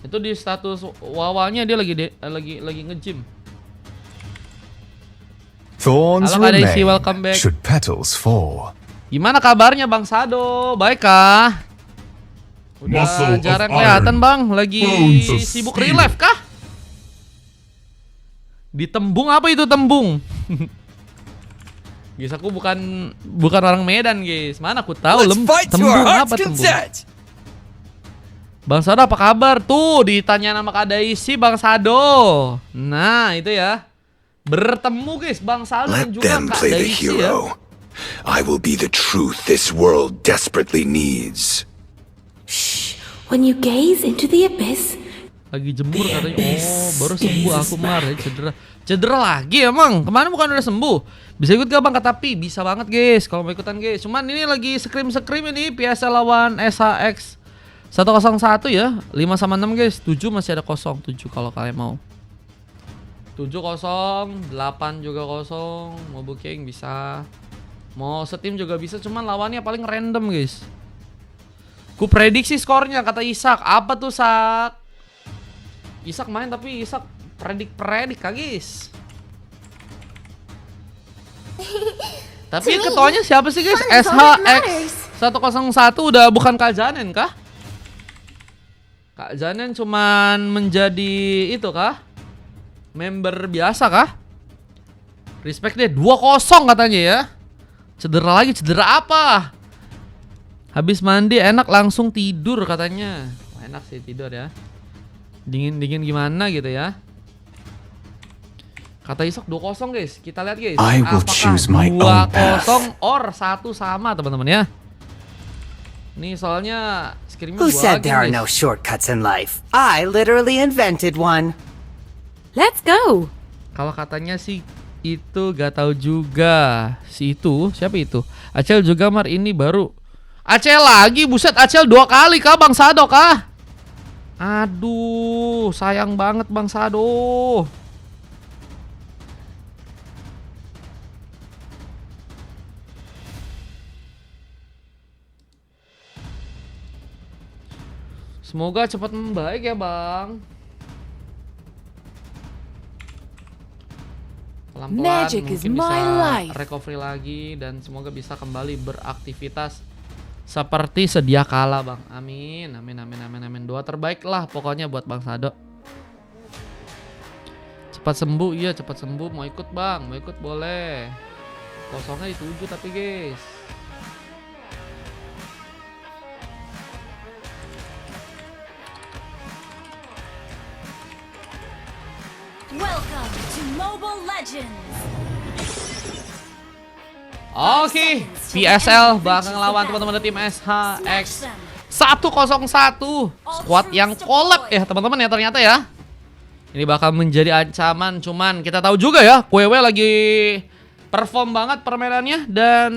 Itu di status wawanya dia lagi nge-gym. Thorns Halo Kak Daisy, remain welcome back. should petals fall. Gimana kabarnya Bang Sado? Baik kah? Udah Muscle of jarang iron. kelihatan Bang, lagi Bones of sibuk steel. real life kah? Di tembung apa itu tembung? Guys, aku bukan orang Medan guys. Mana aku tahu tembung apa tembung? Bang Sado apa kabar? Tuh ditanya nama Kak Daisy Bang Sado. Nah itu ya. Bertemu guys Bang Sado dan Let juga them Kak play the Daisy ya. hero. I will be the truth this world desperately needs. When you gaze into the abyss, Lagi jemur katanya. Oh baru sembuh aku kemarin cedera lagi emang. Kemarin bukan udah sembuh. Bisa ikut gak Bang? Kata Pi bisa banget guys kalau mau ikutan guys. Cuman ini lagi scrim ini PSL lawan SHX 101 ya. 5-6 guys. 7 masih ada kosong. 7 kalau kalian mau. 7 kosong, 8 juga kosong. Mau booking bisa. Mau setim juga bisa. Cuman lawannya paling random guys. Ku prediksi skornya kata Isak. Apa tuh Sak? Isak main tapi Isak predik kah guys? Tapi ketuanya siapa sih guys? SHX 101 udah bukan Kak Janen kah? Kak Janen cuman menjadi itu kah? Member biasa kah? Respect deh 2-0 katanya ya. Cedera lagi, cedera apa? Habis mandi enak langsung tidur katanya. Wah, enak sih tidur ya. Dingin gimana gitu ya. Kata Isok 2-0 guys. Kita lihat guys. I will choose my own path. 2-0 or 1 sama teman-teman ya. Nih soalnya screennya Who gua said lagi there are guys. no shortcuts in life? I literally invented one. let's go. Kalau katanya sih itu gak tahu juga. Si itu siapa itu? Acel juga Mar ini baru. Acel lagi buset Acel 2 kali kah Bang Sado kah? Aduh sayang banget Bang Sado. Semoga cepat membaik ya Bang. Pelan-pelan Magic is mungkin my bisa life. recovery lagi dan semoga bisa kembali beraktivitas seperti sedia kala Bang. Amin. Doa terbaik lah pokoknya buat Bang Sado. Cepat sembuh, iya cepat sembuh. Mau ikut Bang, mau ikut boleh. Kosongnya di 7 tapi guys. Welcome to Mobile Legends. Oke, PSL bakal ngelawan teman-teman dari tim SHX 101. Squad yang collab ya teman-teman ya ternyata ya. Ini bakal menjadi ancaman, cuman kita tahu juga ya KWW lagi perform banget permainannya dan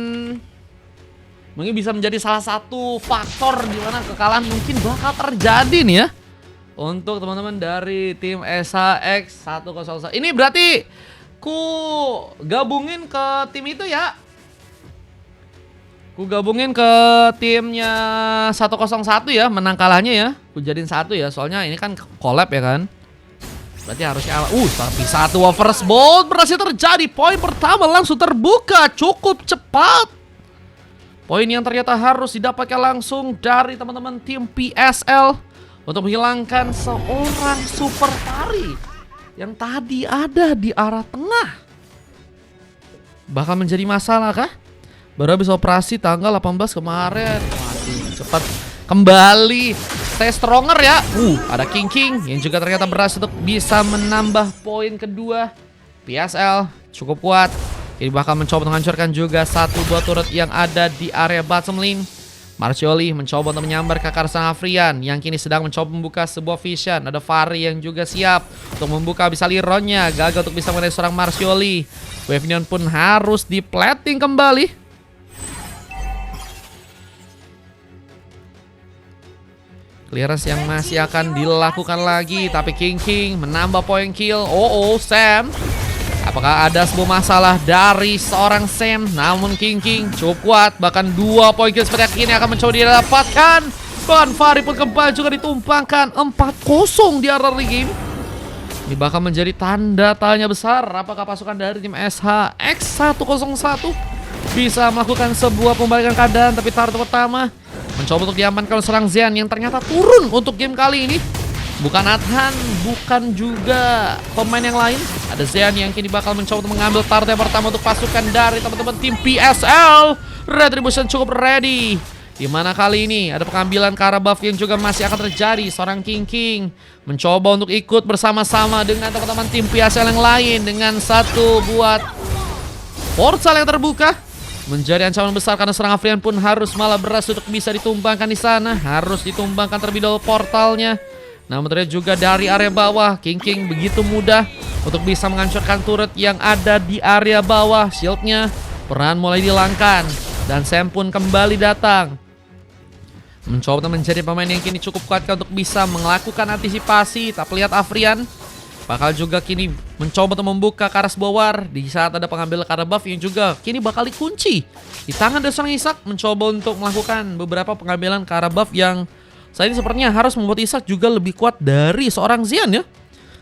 mungkin bisa menjadi salah satu faktor di mana kekalahan mungkin bakal terjadi nih ya. Untuk teman-teman dari tim SHX 101. Ini berarti ku gabungin ke tim itu ya. Ku gabungin ke timnya 101 ya, menang kalahnya ya. Ku jadiin 1 ya, soalnya ini kan collab ya kan. Berarti harusnya tapi 1 first bolt berhasil terjadi. Poin pertama langsung terbuka, cukup cepat. Poin yang ternyata harus didapatkan langsung dari teman-teman tim PSL untuk menghilangkan seorang super pari yang tadi ada di arah tengah. Bakal menjadi masalah kah? Baru habis operasi tanggal 18 kemarin. Waduh, cepat kembali. Stay stronger ya. Ada King yang juga ternyata berhasil untuk bisa menambah poin kedua. PSL cukup kuat. Ini bakal mencoba menghancurkan juga 1-2 turret yang ada di area bottom lane. Marcioli mencoba untuk menyambar ke Karsang Afrian yang kini sedang mencoba membuka sebuah vision. Ada Fari yang juga siap untuk membuka bisa lironnya. Gagal untuk bisa mengenai seorang Marcioli. Wave Neon pun harus diplating kembali. Clearance yang masih akan dilakukan lagi. Tapi King menambah poin kill. Sam. Apakah ada sebuah masalah dari seorang Sam? Namun King cukup kuat. Bahkan 2 poin kill seperti ini akan mencoba didapatkan. Bahkan Fahri pun kembali juga ditumpangkan 4-0 di early game. Ini bakal menjadi tanda tanya besar apakah pasukan dari tim SH X101 bisa melakukan sebuah pembalikan keadaan. Tapi turret pertama mencoba untuk diamankan oleh serang Xian yang ternyata turun untuk game kali ini. Bukan Adhan, bukan juga pemain yang lain. Ada Xian yang kini bakal mencoba untuk mengambil turret yang pertama untuk pasukan dari teman-teman tim PSL. Retribution cukup ready. Dimana kali ini ada pengambilan ke arah buff yang juga masih akan terjadi. Seorang King mencoba untuk ikut bersama-sama dengan teman-teman tim PSL yang lain. Dengan satu buat portal yang terbuka menjadi ancaman besar karena serang Afrian pun harus malah berhasil untuk bisa ditumbangkan di sana. Harus ditumbangkan terlebih dahulu portalnya. Namun ternyata juga dari area bawah King begitu mudah untuk bisa menghancurkan turret yang ada di area bawah. Shieldnya peran mulai dihilangkan dan Sam pun kembali datang. Mencoba menjadi pemain yang kini cukup kuat untuk bisa melakukan antisipasi. Tak lihat Afrian bakal juga kini mencoba untuk membuka ke arah sebuah war. Di saat ada pengambil ke arah buff yang juga kini bakal dikunci di tangan dari seorang Ishak. Mencoba untuk melakukan beberapa pengambilan ke arah buff yang saat ini sepertinya harus membuat Ishak juga lebih kuat dari seorang Xian ya.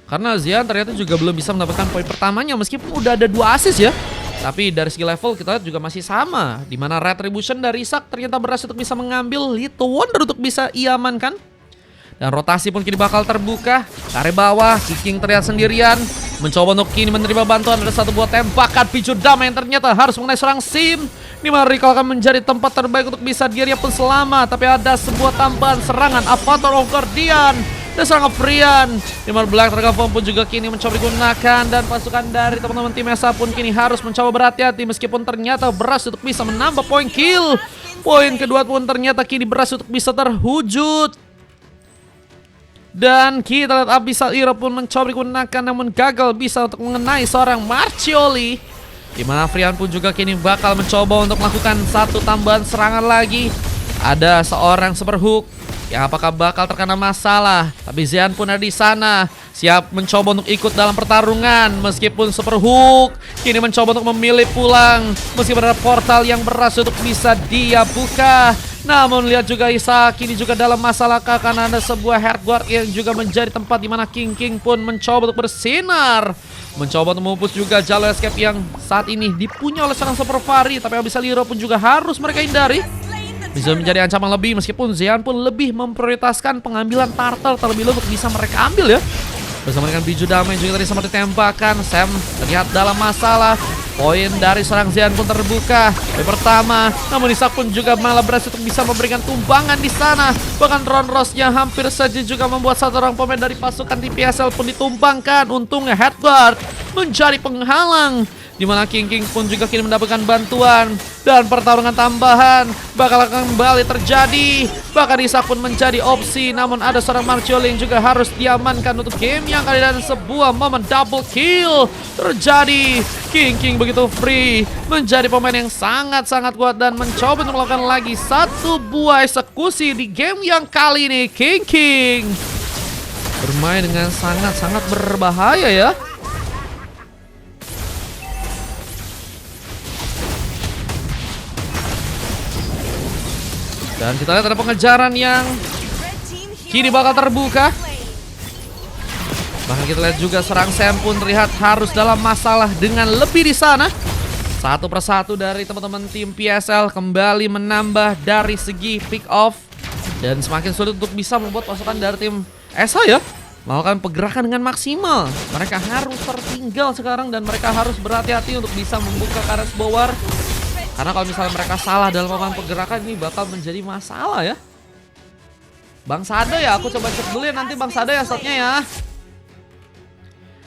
Karena Xian ternyata juga belum bisa mendapatkan poin pertamanya meskipun udah ada 2 assist ya. Tapi dari segi level kita lihat juga masih sama. Dimana Retribution dari Ishak ternyata berhasil untuk bisa mengambil Little Wonder untuk bisa ia amankan. Dan rotasi pun kini bakal terbuka. Ke area bawah, King terlihat sendirian. Mencoba untuk kini menerima bantuan. Ada satu buah tembakan picu damai yang ternyata harus mengenai serang Sim. Dimana Recall akan menjadi tempat terbaik untuk bisa dirinya pun selamat. Tapi ada sebuah tambahan serangan Avatar of Guardian. Dan serang Afrian. Dimana Black Dragon pun juga kini mencoba digunakan. Dan pasukan dari teman-teman tim ESA pun kini harus mencoba berhati-hati. Meskipun ternyata berhasil untuk bisa menambah poin kill. Poin kedua pun ternyata kini berhasil untuk bisa terwujud. Dan kita lihat Abyssal Hero pun mencoba digunakan namun gagal bisa untuk mengenai seorang Marchioli. Dimana Afrian pun juga kini bakal mencoba untuk melakukan satu tambahan serangan lagi. Ada seorang Super Hook yang apakah bakal terkena masalah. Tapi Xian pun ada di sana, siap mencoba untuk ikut dalam pertarungan. Meskipun Super Hook kini mencoba untuk memilih pulang. Meskipun ada portal yang berhasil untuk bisa dia buka. Namun lihat juga Ishak kini juga dalam masalah karena ada sebuah Heartguard yang juga menjadi tempat di mana King pun mencoba untuk bersinar. Mencoba untuk memupus juga jalur escape yang saat ini dipunya oleh seorang Super Fahri. Tapi Abyssal Hero pun juga harus mereka hindari. Bisa menjadi ancaman lebih meskipun Xian pun lebih memprioritaskan pengambilan turtle terlebih dahulu untuk bisa mereka ambil ya. Bersama dengan biju damai juga tadi sempat ditembakkan. Sam terlihat dalam masalah. Poin dari serang Xian pun terbuka. Poin pertama, namun Ishak pun juga malah berhasil untuk bisa memberikan tumbangan di sana. Bahkan Ron Ross-nya hampir saja juga membuat satu orang pemain dari pasukan tim PSL pun ditumbangkan. Untungnya Headguard menjadi penghalang. Dimana King pun juga kini mendapatkan bantuan. Dan pertarungan tambahan bakal kembali terjadi. Bahkan Ishak pun menjadi opsi. Namun ada seorang Marchioli yang juga harus diamankan untuk game yang kali dan sebuah momen double kill terjadi. King begitu free. Menjadi pemain yang sangat-sangat kuat. Dan mencoba untuk melakukan lagi satu buah eksekusi di game yang kali ini. King bermain dengan sangat-sangat berbahaya ya. Dan kita lihat ada pengejaran yang kini bakal terbuka. Bahkan kita lihat juga serang Sam pun terlihat harus dalam masalah dengan lebih di sana. Satu persatu dari teman-teman tim PSL kembali menambah dari segi pick off. Dan semakin sulit untuk bisa membuat pasukan dari tim SH ya melakukan pergerakan dengan maksimal. Mereka harus tertinggal sekarang dan mereka harus berhati-hati untuk bisa membuka ke arah sebuah war. Karena kalau misalnya mereka salah dalam melakukan pergerakan ini bakal menjadi masalah ya. Bang Sada ya, aku coba cek dulu ya nanti Bang Sada ya shotnya ya.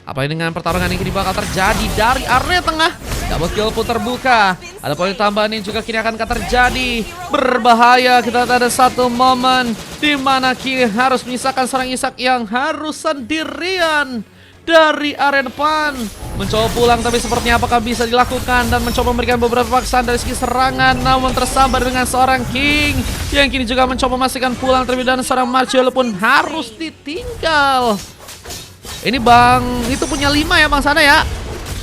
Apalagi dengan pertarungan yang kini bakal terjadi dari area tengah. Double kill pun terbuka. Ada poin tambahan yang juga kini akan terjadi. Berbahaya, kita ada satu momen di mana kini harus menyisakan seorang Ishak yang harus sendirian dari area depan. Mencoba pulang tapi sepertinya apakah bisa dilakukan dan mencoba memberikan beberapa paksaan dari segi serangan. Namun tersambar dengan seorang King yang kini juga mencoba memastikan pulang terlebih dan seorang Marchioli pun harus ditinggal. Ini Bang, itu punya 5 ya Bang sana ya.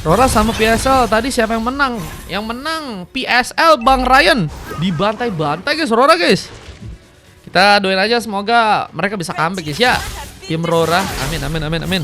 Rora sama PSL tadi siapa yang menang? Yang menang PSL Bang Ryan. Dibantai-bantai guys Rora guys. Kita Kita doain aja semoga mereka bisa comeback guys ya. Tim Rora, amin amin amin amin.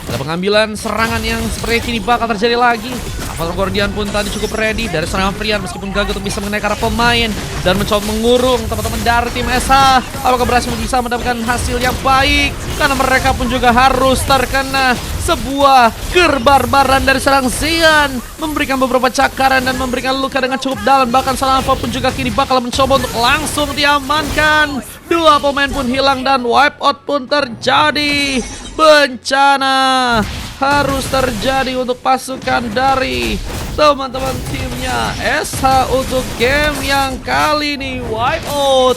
Ada pengambilan serangan yang seperti kini bakal terjadi lagi. Avatar Guardian pun tadi cukup ready dari serangan Frian meskipun gagal untuk bisa mengenai arah pemain dan mencoba mengurung teman-teman dari tim SH. Apakah berhasil bisa mendapatkan hasil yang baik? Karena mereka pun juga harus terkena sebuah kebarbaran dari serang Xian, memberikan beberapa cakaran dan memberikan luka dengan cukup dalam. Bahkan serangan Alpha pun juga kini bakal mencoba untuk langsung diamankan. Dua pemain pun hilang dan wipe out pun terjadi. Bencana harus terjadi untuk pasukan dari teman-teman timnya SH untuk game yang kali ini wipe out.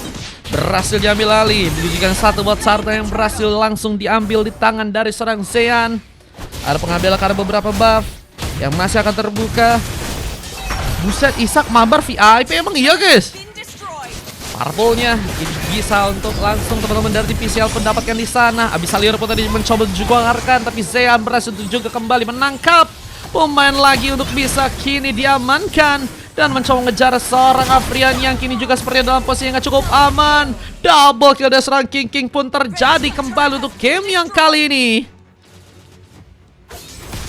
Berhasil diambil alih, menunjukkan satu buat Sarta yang berhasil langsung diambil di tangan dari serang Xian. Ada pengambilan karena beberapa buff yang masih akan terbuka. Buset, Isak mabar VIP emang iya guys. Purple-nya bisa untuk langsung teman-teman dari PCL mendapatkan di sana. Abyssalion pun tadi mencoba menjuarkan, tapi Xian berhasil juga kembali menangkap pemain lagi untuk bisa kini diamankan dan mencoba mengejar seorang Afrian yang kini juga seperti dalam posisi yang gak cukup aman. Double kill dari seorang King pun terjadi kembali untuk game yang kali ini.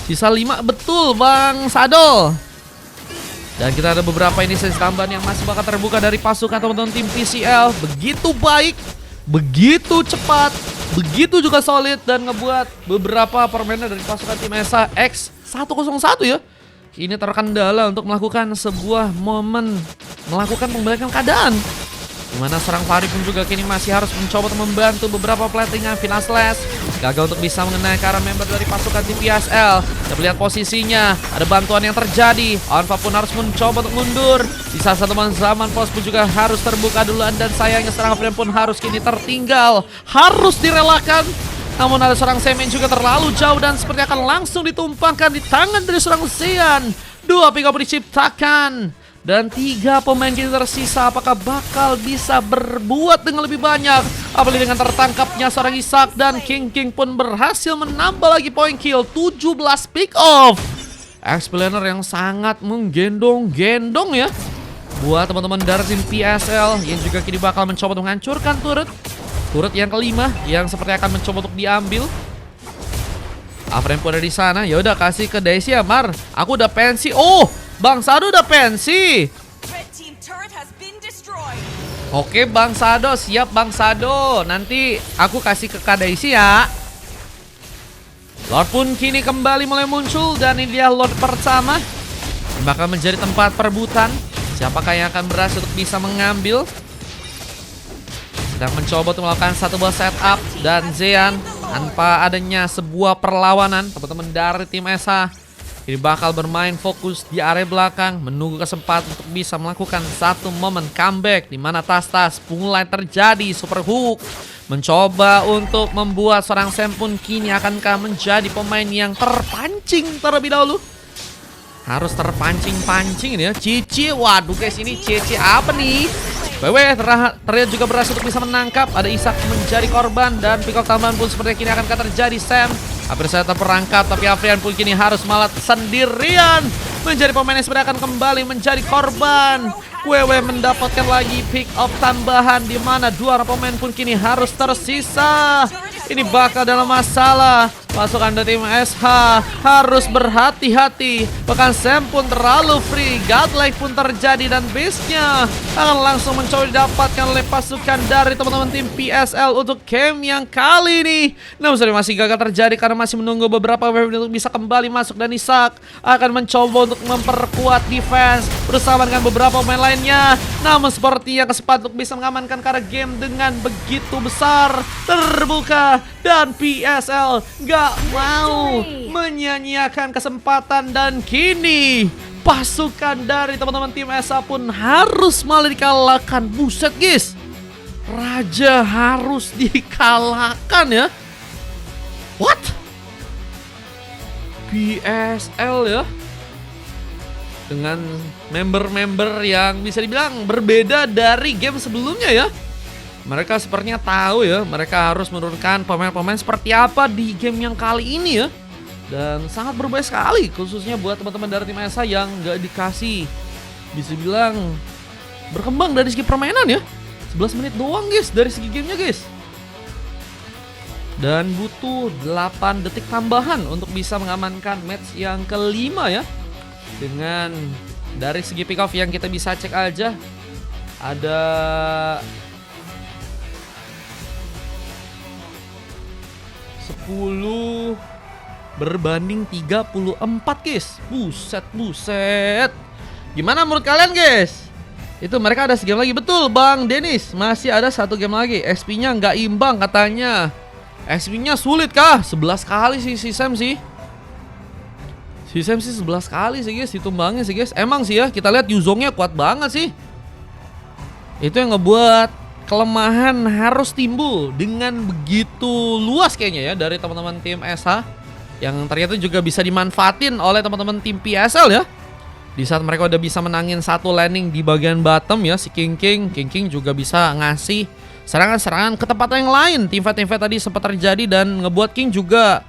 Sisa 5 betul Bang Sadol. Dan kita ada beberapa inisiasi tambahan yang masih bakal terbuka dari pasukan teman-teman tim PCL. Begitu baik, begitu cepat, begitu juga solid dan ngebuat beberapa permainan dari pasukan tim SH X101 ya. Ini terkendala untuk melakukan sebuah momen melakukan pembalikan keadaan. Dimana serang Fari pun juga kini masih harus mencoba untuk membantu beberapa platingan Finaslash. Gagal untuk bisa mengenai ke arah member dari pasukan tim PSL. Kita lihat posisinya, ada bantuan yang terjadi. Onfa pun harus mencoba untuk mundur. Di saat satu zaman pos pun juga harus terbuka duluan. Dan sayangnya serang Afrian pun harus kini tertinggal. Harus direlakan. Namun ada serang Semen juga terlalu jauh dan seperti akan langsung ditumpangkan di tangan dari serang Xian. Dua pick up diciptakan. Dan 3 pemain kini tersisa, apakah bakal bisa berbuat dengan lebih banyak? Apalagi dengan tertangkapnya seorang Isak dan King pun berhasil menambah lagi poin kill 17 pick off. Explainer yang sangat menggendong-gendong ya. Buat teman-teman dari tim PSL yang juga kini bakal mencoba untuk menghancurkan turret yang kelima yang seperti akan mencoba untuk diambil. Afrem pun ada di sana. Ya udah kasih ke Daisy ya Mar. Aku udah pensi. Oh, Bang Sado udah pensi. Oke Bang Sado, siap Bang Sado. Nanti aku kasih ke Kak Daisy ya. Lord pun kini kembali mulai muncul dan ini dia Lord pertama. Bakal menjadi tempat perebutan. Siapakah yang akan berhasil untuk bisa mengambil? Sedang mencoba untuk melakukan satu buah setup dan Xian tanpa adanya sebuah perlawanan. Teman-teman dari tim SH ini bakal bermain fokus di area belakang, menunggu kesempatan untuk bisa melakukan satu momen comeback di mana tas-tas mulai terjadi super hook. Mencoba untuk membuat seorang Sam pun kini akankah menjadi pemain yang terpancing terlebih dahulu. Harus terpancing-pancing ini ya. Cici, waduh guys ini Cici apa nih? BW terlihat juga berhasil untuk bisa menangkap. Ada Isak menjadi korban dan pick off tambahan pun seperti kini akan terjadi. Sam hampir saja terperangkap tapi Afrian pun kini harus malah sendirian menjadi pemain yang sebenarnya akan kembali menjadi korban. WW mendapatkan lagi pick off tambahan di mana 2 orang pemain pun kini harus tersisa. Ini bakal dalam masalah. Pasukan dari tim SH harus berhati-hati. Bahkan Sam pun terlalu free. Godlike pun terjadi dan base-nya akan langsung mencoba didapatkan oleh pasukan dari teman-teman tim PSL untuk game yang kali ini. Namun masih gagal terjadi karena masih menunggu beberapa wave untuk bisa kembali masuk dan Isak akan mencoba untuk memperkuat defense bersama dengan beberapa pemain lainnya. Namun sepertinya kesempatan untuk bisa mengamankan karena game dengan begitu besar terbuka dan PSL gak mau menyia-nyiakan kesempatan dan kini pasukan dari teman-teman tim SH pun harus malah dikalahkan. Buset guys, Raja harus dikalahkan ya. What? PSL ya, dengan member-member yang bisa dibilang berbeda dari game sebelumnya ya. Mereka sepertinya tahu ya, mereka harus menurunkan pemain-pemain seperti apa di game yang kali ini ya. Dan sangat berbahaya sekali, khususnya buat teman-teman dari tim SH yang gak dikasih, bisa bilang, berkembang dari segi permainan ya. 11 menit doang guys dari segi gamenya guys. Dan butuh 8 detik tambahan untuk bisa mengamankan match yang kelima ya. Dengan dari segi pick off yang kita bisa cek aja, ada sepuluh berbanding 34 guys. Buset. Gimana menurut kalian guys? Itu mereka ada segame lagi. Betul Bang Dennis, masih ada 1 game lagi. XP-nya nggak imbang katanya. XP-nya sulit kah? 11 kali sih si Sam sih. Si Sam sih 11 kali sih guys ditumbangin sih guys. Emang sih ya, kita lihat Yuzongnya kuat banget sih. Itu yang ngebuat kelemahan harus timbul dengan begitu luas kayaknya ya dari teman-teman tim SH, yang ternyata juga bisa dimanfaatin oleh teman-teman tim PSL ya. Di saat mereka udah bisa menangin satu landing di bagian bottom ya, si King King juga bisa ngasih serangan-serangan ke tempat yang lain. Teamfight tadi sempat terjadi dan ngebuat King juga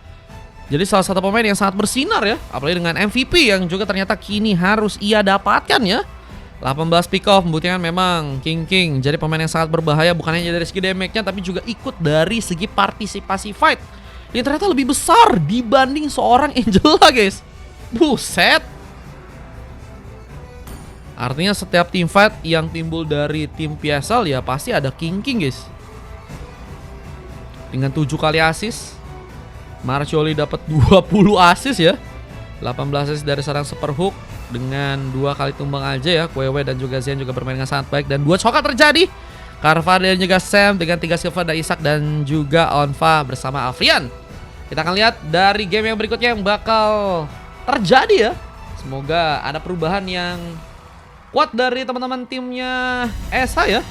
jadi salah satu pemain yang sangat bersinar ya. Apalagi dengan MVP yang juga ternyata kini harus ia dapatkan ya. 18 pick off membuktikan memang King jadi pemain yang sangat berbahaya. Bukan hanya dari segi damage-nya, tapi juga ikut dari segi partisipasi fight yang ternyata lebih besar dibanding seorang Angela guys. Buset. Artinya setiap team fight yang timbul dari tim PSL ya pasti ada King guys. Dengan 7 kali assist, Marcioli dapat 20 assist ya. 18 assist dari seorang super hook. Dengan 2 kali tumbang aja ya. Kwewe dan juga Zen juga bermain dengan sangat baik. Dan 2 chokat terjadi. Carvar dan juga Sam dengan 3 silver dari Isak dan juga Onfa bersama Afrian. Kita akan lihat dari game yang berikutnya yang bakal terjadi ya. Semoga ada perubahan yang kuat dari teman-teman timnya SH ya.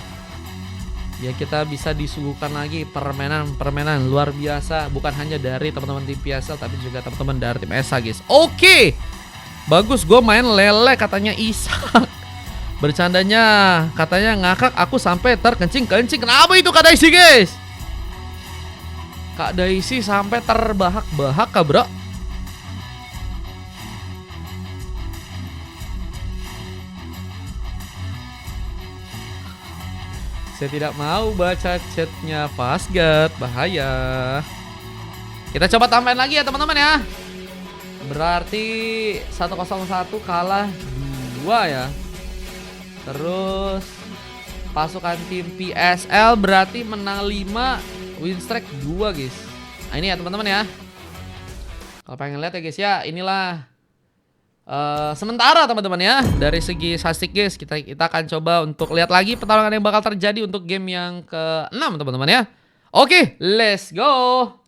Ya kita bisa disuguhkan lagi permainan luar biasa. Bukan hanya dari teman-teman tim PSL, tapi juga teman-teman dari tim SH guys. Oke. Bagus, gue main lele katanya Isak. Bercandanya katanya ngakak aku sampai terkencing-kencing. Kenapa itu Kak Daisy guys? Kak Daisy sampai terbahak-bahak kah bro? Saya tidak mau baca chatnya Fastguard, bahaya. Kita coba tambahin lagi ya teman-teman ya. Berarti 101 kalah 2 ya. Terus pasukan tim PSL berarti menang 5, win streak 2 guys. Nah ini ya teman-teman ya. Kalau pengen lihat ya guys ya, inilah sementara teman-teman ya. Dari segi statistik guys, kita akan coba untuk lihat lagi pertarungan yang bakal terjadi untuk game yang ke-6 teman-teman ya. Oke, let's go.